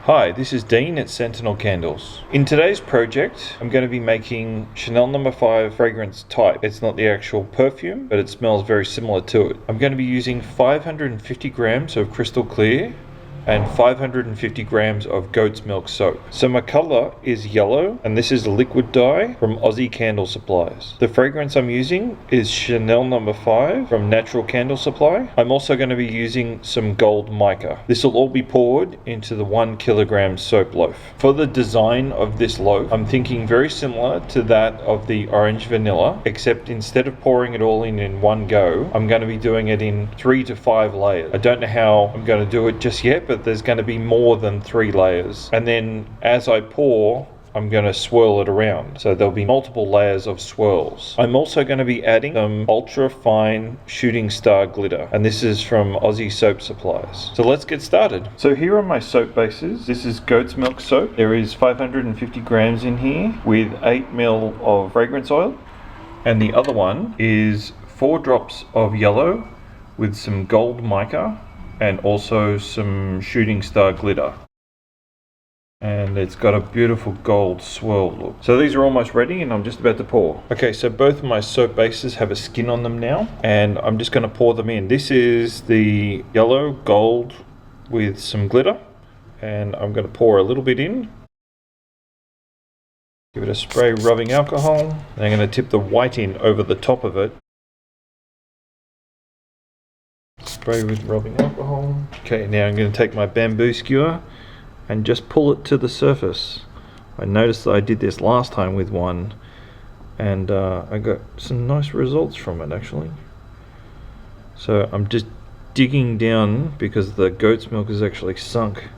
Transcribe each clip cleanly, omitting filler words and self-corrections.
Hi, this is Dean at Sentinel Candles. In today's project, I'm going to be making Chanel No. 5 fragrance type. It's not the actual perfume, but it smells very similar to it. I'm going to be using 550 grams of crystal clear and 550 grams of goat's milk soap. So my color is yellow, and this is a liquid dye from Aussie Candle Supplies. The fragrance I'm using is Chanel No. 5 from Natural Candle Supply. I'm also going to be using some gold mica. This will all be poured into the 1 kilogram soap loaf. For the design of this loaf, I'm thinking very similar to that of the orange vanilla, except instead of pouring it all in one go, I'm going to be doing it in 3 to 5 layers. I don't know how I'm going to do it just yet, but there's going to be more than 3 layers. And then as I pour, I'm going to swirl it around. So there'll be multiple layers of swirls. I'm also going to be adding some ultra fine shooting star glitter. And this is from Aussie Soap Supplies. So let's get started. So here are my soap bases. This is goat's milk soap. There is 550 grams in here with 8 ml of fragrance oil. And the other one is 4 drops of yellow with some gold mica and also some shooting star glitter. And it's got a beautiful gold swirl look. So these are almost ready and I'm just about to pour. Okay, so both of my soap bases have a skin on them now, and I'm just going to pour them in. This is the yellow gold with some glitter, and I'm going to pour a little bit in. Give it a spray rubbing alcohol. And I'm going to tip the white in over the top of it. Spray with rubbing alcohol. Okay, now I'm going to take my bamboo skewer and just pull it to the surface. I noticed that I did this last time with one, and I got some nice results from it actually. So I'm just digging down because the goat's milk is actually sunk.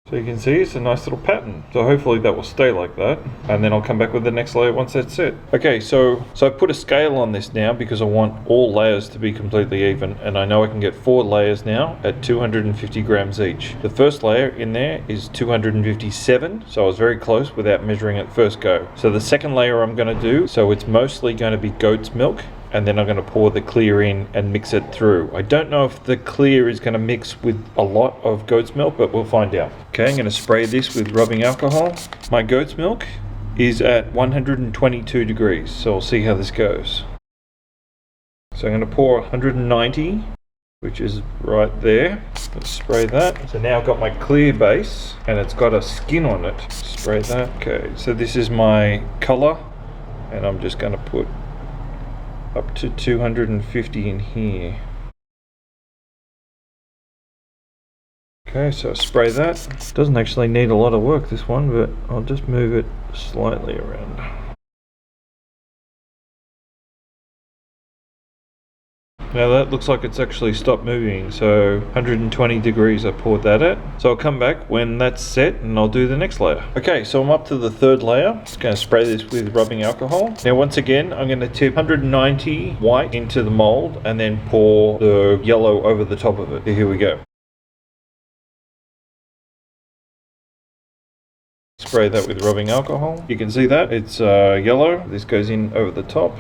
So you can see it's a nice little pattern. So hopefully that will stay like that. And then I'll come back with the next layer once that's set. Okay, so I've put a scale on this now because I want all layers to be completely even. And I know I can get 4 layers now at 250 grams each. The first layer in there is 257. So I was very close without measuring at first go. So the second layer I'm going to do, so it's mostly going to be goat's milk. And then I'm going to pour the clear in and mix it through. I don't know if the clear is going to mix with a lot of goat's milk, but we'll find out. Okay, I'm going to spray this with rubbing alcohol. My goat's milk is at 122 degrees, so we'll see how this goes. So I'm going to pour 190, which is right there. Let's spray that. So now I've got my clear base, and it's got a skin on it. Spray that. Okay, so this is my color, and I'm just going to put up to 250 in here. Okay, so spray that. Doesn't actually need a lot of work, this one, but I'll just move it slightly around. Now that looks like it's actually stopped moving, so 120 degrees I poured that at. So I'll come back when that's set and I'll do the next layer. Okay, so I'm up to the third layer. Just going to spray this with rubbing alcohol. Now once again, I'm going to tip 190 white into the mold and then pour the yellow over the top of it. Here we go. Spray that with rubbing alcohol. You can see that it's yellow. This goes in over the top.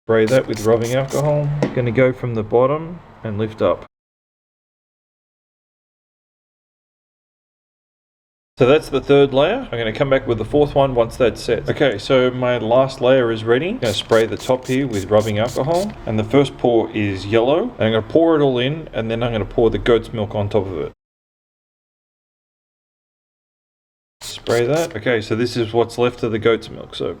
Spray that with rubbing alcohol. Going to go from the bottom and lift up. So that's the third layer. I'm going to come back with the fourth one once that's set. Okay, so my last layer is ready. I'm going to spray the top here with rubbing alcohol. And the first pour is yellow. And I'm going to pour it all in, and then I'm going to pour the goat's milk on top of it. Spray that. Okay, so this is what's left of the goat's milk soap.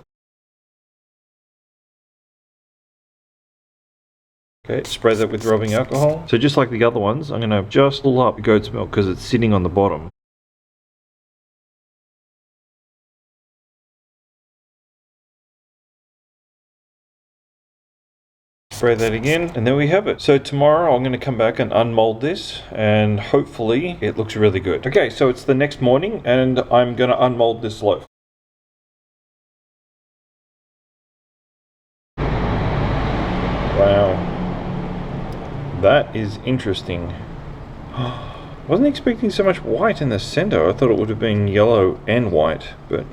Okay, spray that with rubbing alcohol. So just like the other ones, I'm going to just pull up the goat's milk because it's sitting on the bottom. Spray that again, and there we have it. So tomorrow I'm going to come back and unmold this, and hopefully it looks really good. Okay, so it's the next morning, and I'm going to unmold this loaf. Wow. That is interesting. Wasn't expecting so much white in the center. I thought it would have been yellow and white, but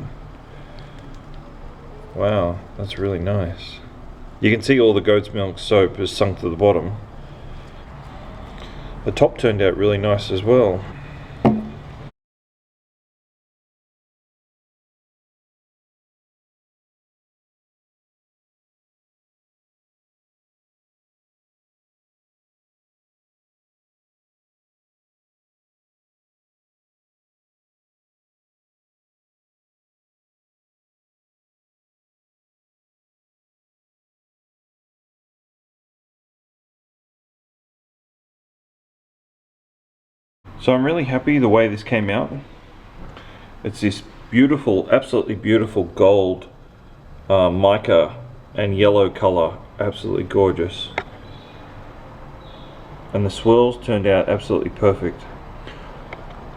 wow, that's really nice. You can see all the goat's milk soap has sunk to the bottom. The top turned out really nice as well. So I'm really happy the way this came out. It's this beautiful, absolutely beautiful gold mica and yellow color, absolutely gorgeous. And the swirls turned out absolutely perfect.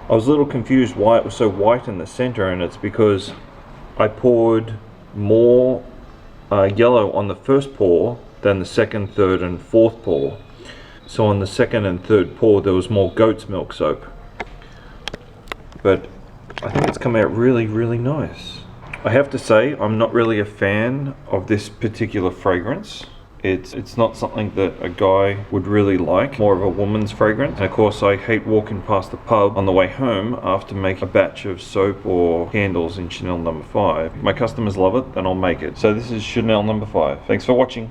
I was a little confused why it was so white in the center, and it's because I poured more yellow on the first pour than the second, third and fourth pour. So on the second and third pour there was more goat's milk soap. But I think it's come out really, really nice. I have to say, I'm not really a fan of this particular fragrance. It's not something that a guy would really like, more of a woman's fragrance. And of course I hate walking past the pub on the way home after making a batch of soap or candles in Chanel No. 5. My customers love it, then I'll make it. So this is Chanel No. 5. Thanks for watching.